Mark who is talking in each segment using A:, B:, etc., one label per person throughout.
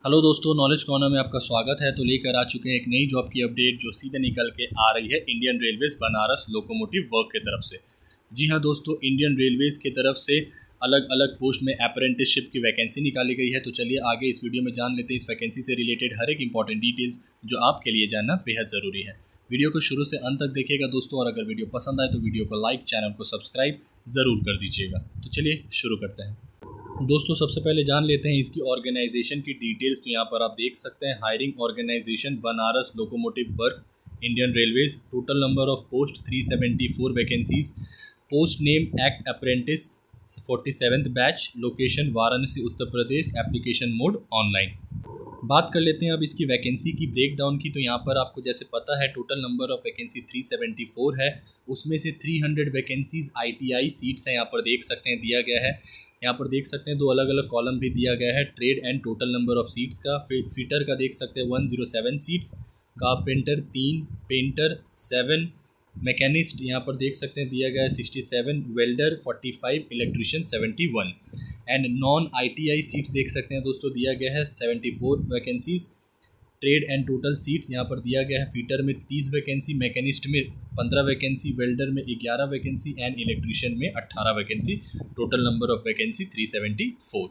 A: Hello दोस्तों, knowledge corner में आपका स्वागत है। तो लेकर आ चुके हैं एक नई जॉब की अपडेट जो सीधे निकल के आ रही है Indian railways Banaras locomotive work की तरफ से। जी हाँ दोस्तों, इंडियन रेलवेज की तरफ से अलग अलग पोस्ट में अप्रेंटिसशिप की वैकेंसी निकाली गई है। तो चलिए आगे इस वीडियो में जान लेते हैं इस वैकेंसी से रिलेटेड हर एक इंपॉर्टेंट डिटेल्स जो आपके लिए जानना बेहद ज़रूरी है। वीडियो को शुरू से अंत तक देखिएगा दोस्तों, और अगर वीडियो पसंद आए तो वीडियो को लाइक, चैनल को सब्सक्राइब ज़रूर कर दीजिएगा। तो चलिए शुरू करते हैं दोस्तों। सबसे पहले जान लेते हैं इसकी ऑर्गेनाइजेशन की डिटेल्स। तो यहाँ पर आप देख सकते हैं hiring organisation Banaras locomotive work Indian railways. Total number of post 374 vacancies. Post name act apprentice 47th batch. Location Varanasi Uttar Pradesh. Application mode online. बात कर लेते हैं अब इसकी वैकेंसी की ब्रेकडाउन की। तो यहाँ पर आपको जैसे पता है टोटल नंबर ऑफ वैकेंसी 374 है। उसमें से 300 वैकेंसीज ITI सीट्स हैं, यहाँ पर देख सकते हैं दिया गया है। यहाँ पर देख सकते हैं दो अलग अलग कॉलम भी दिया गया है, trade and total number of seats का। फिटर का देख सकते हैं 107 सीट्स, कारपेंटर 3, पेंटर 7, मैकेनिस्ट यहाँ पर देख सकते हैं दिया गया है 67, welder 45, electrician 71 and non ITI seats देख सकते हैं दोस्तों दिया गया है 74 vacancies. Trade and total seats यहाँ पर दिया गया है, फिटर में 30 वैकेंसी, मैकेनिस्ट में 15 वैकेंसी, वेल्डर में 11 वैकेंसी एंड इलेक्ट्रिशियन में 18 vacancy. Total number of vacancy 374।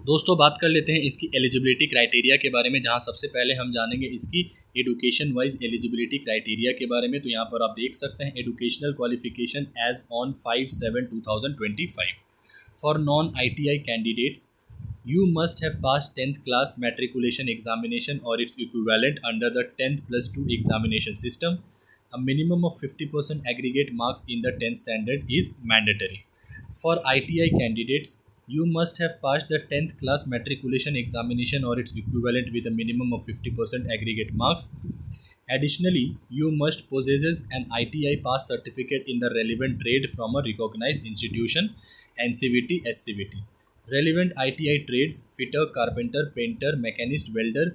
A: दोस्तों बात कर लेते हैं इसकी एलिजिबिलिटी क्राइटेरिया के बारे में, जहां सबसे पहले हम जानेंगे इसकी एजुकेशन वाइज एलिजिबिलिटी क्राइटेरिया के बारे में। तो यहाँ पर आप देख सकते हैं educational qualification age on 5/7/2025 for non ITI candidates. You must have passed 10th class matriculation examination or its equivalent under the 10th+2 examination system. A minimum of 50% aggregate marks in the 10th standard is mandatory. For ITI candidates, you must have passed the 10th class matriculation examination or its equivalent with a minimum of 50% aggregate marks. Additionally, you must possess an ITI pass certificate in the relevant trade from a recognized institution, NCVT, SCVT. Relevant ITI trades fitter, carpenter, painter, machinist, welder,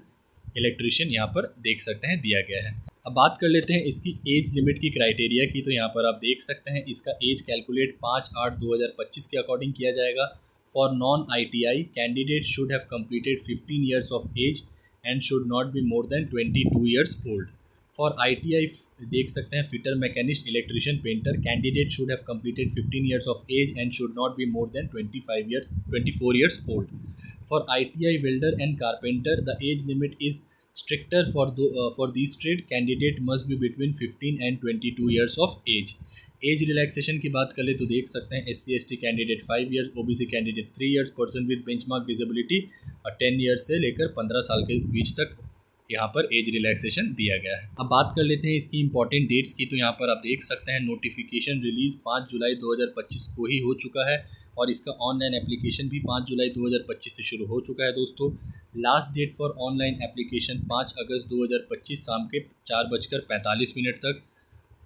A: electrician यहाँ पर देख सकते हैं दिया गया है। अब बात कर लेते हैं इसकी एज लिमिट की क्राइटेरिया की। तो यहाँ पर आप देख सकते हैं इसका एज कैलकुलेट 5/8/2025 के अकॉर्डिंग किया जाएगा। For non ITI candidate should have completed 15 years of age and should not be more than 22 years old. For ITI देख सकते हैं fitter, machinist, electrician, painter candidate should have completed 15 years of age and should not be more than 24 years old. For ITI welder and carpenter the age limit is stricter for this trade. Candidate must be between 15 and 22 years of age. Age relaxation की बात करें तो देख सकते हैं SC/ST candidate 5 years, OBC candidate 3 years, person with benchmark disability 10 years से लेकर 15 साल के बीच तक यहाँ पर एज रिलैक्सेशन दिया गया है। अब बात कर लेते हैं इसकी इंपॉर्टेंट डेट्स की। तो यहाँ पर आप देख सकते हैं नोटिफिकेशन रिलीज 5 जुलाई 2025 को ही हो चुका है, और इसका ऑनलाइन एप्लीकेशन भी 5 जुलाई 2025 से शुरू हो चुका है दोस्तों। Last date for online application 5 अगस्त 2025 शाम के 4:45 तक।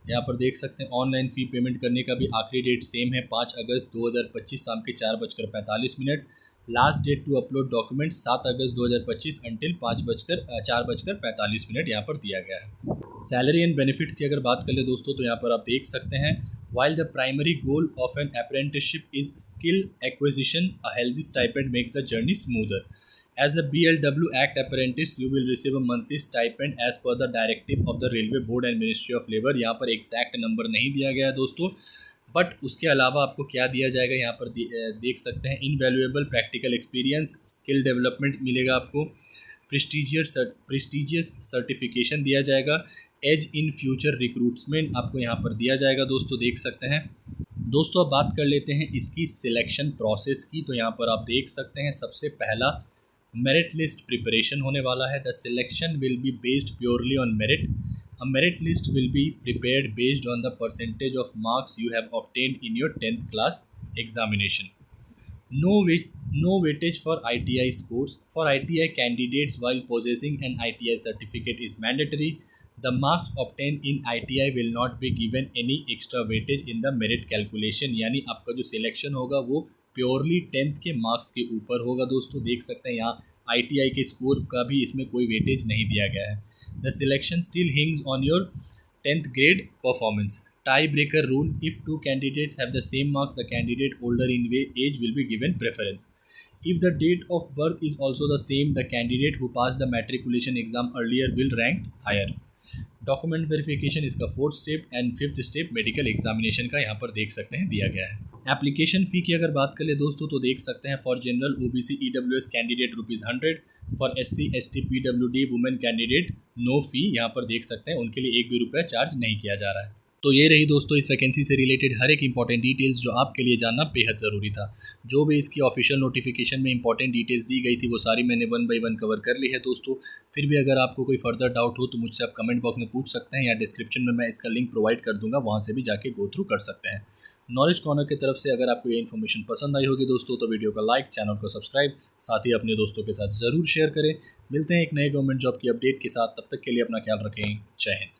A: यहाँ पर देख सकते हैं ऑनलाइन फ़ी पेमेंट करने का भी आखिरी डेट सेम है 5 अगस्त 2025 शाम के 4:45। Last date to upload document 7 अगस्त 2025 अंटिल 4:45 यहाँ पर दिया गया है। सैलरी एंड बेनिफिट्स की अगर बात कर ले दोस्तों तो यहाँ पर आप देख सकते हैं while the primary goal of an apprenticeship is skill acquisition, a healthy stipend makes the journey smoother. As a BLW Act apprentice, you will receive a monthly stipend as per the directive of the Railway Board and Ministry of Labour। यहाँ पर exact number नहीं दिया गया है दोस्तों, but उसके अलावा आपको क्या दिया जाएगा यहाँ पर देख सकते हैं invaluable practical experience, skill development मिलेगा आपको, प्रेस्टिजियस सर्टिफिकेशन दिया जाएगा, एज इन फ्यूचर रिक्रूटमेंट आपको यहाँ पर दिया जाएगा दोस्तों देख सकते हैं। दोस्तों अब बात कर लेते हैं इसकी सिलेक्शन प्रोसेस की। तो यहाँ पर आप देख सकते हैं सबसे पहला मेरिट लिस्ट प्रिपरेशन होने वाला है। The selection will be based purely on merit. A merit list will be prepared based on the percentage of marks you have obtained in your 10th class examination. No weightage for ITI scores. For ITI candidates, while possessing an ITI certificate is mandatory, the marks obtained in ITI will not be given any extra weightage in the merit calculation। यानी आपका जो selection होगा वो purely 10th के marks के ऊपर होगा दोस्तों देख सकते हैं। यहाँ ITI के स्कोर का भी इसमें कोई वेटेज नहीं दिया गया है। The selection still hangs on your 10th grade performance. Tiebreaker rule: if two candidates have the same marks, the candidate older in age will be given preference. If the date of birth is also the same, the candidate who passed the matriculation exam earlier will rank higher. Document verification इसका fourth step and fifth step medical examination का यहाँ पर देख सकते हैं दिया गया है। एप्लीकेशन फ़ी की अगर बात करें दोस्तों तो देख सकते हैं for general OBC EWS candidate ₹100, for SC ST PWD women candidate no fee, यहाँ पर देख सकते हैं उनके लिए एक भी रुपया चार्ज नहीं किया जा रहा है। तो ये रही दोस्तों इस वैकेंसी से रिलेटेड हर एक इंपॉर्टेंट डिटेल्स जो आपके लिए जानना बेहद ज़रूरी था। जो भी इसकी ऑफिशियल नोटिफिकेशन में इंपॉर्टेंट डिटेल्स दी गई थी वो सारी मैंने 1 बाय 1 कवर कर ली है दोस्तों। फिर भी अगर आपको कोई फर्दर डाउट हो तो मुझसे आप कमेंट बॉक्स में पूछ सकते हैं या डिस्क्रिप्शन में मैं इसका लिंक प्रोवाइड कर दूंगा, वहाँ से भी जाके गो थ्रू कर सकते हैं। नॉलेज कॉर्नर की तरफ से अगर आपको ये इन्फॉर्मेशन पसंद आई होगी दोस्तों तो वीडियो को लाइक, चैनल को सब्सक्राइब, साथ ही अपने दोस्तों के साथ ज़रूर शेयर करें। मिलते हैं एक नए गवर्नमेंट जॉब की अपडेट के साथ, तब तक के लिए अपना ख्याल रखें। जय हिंद।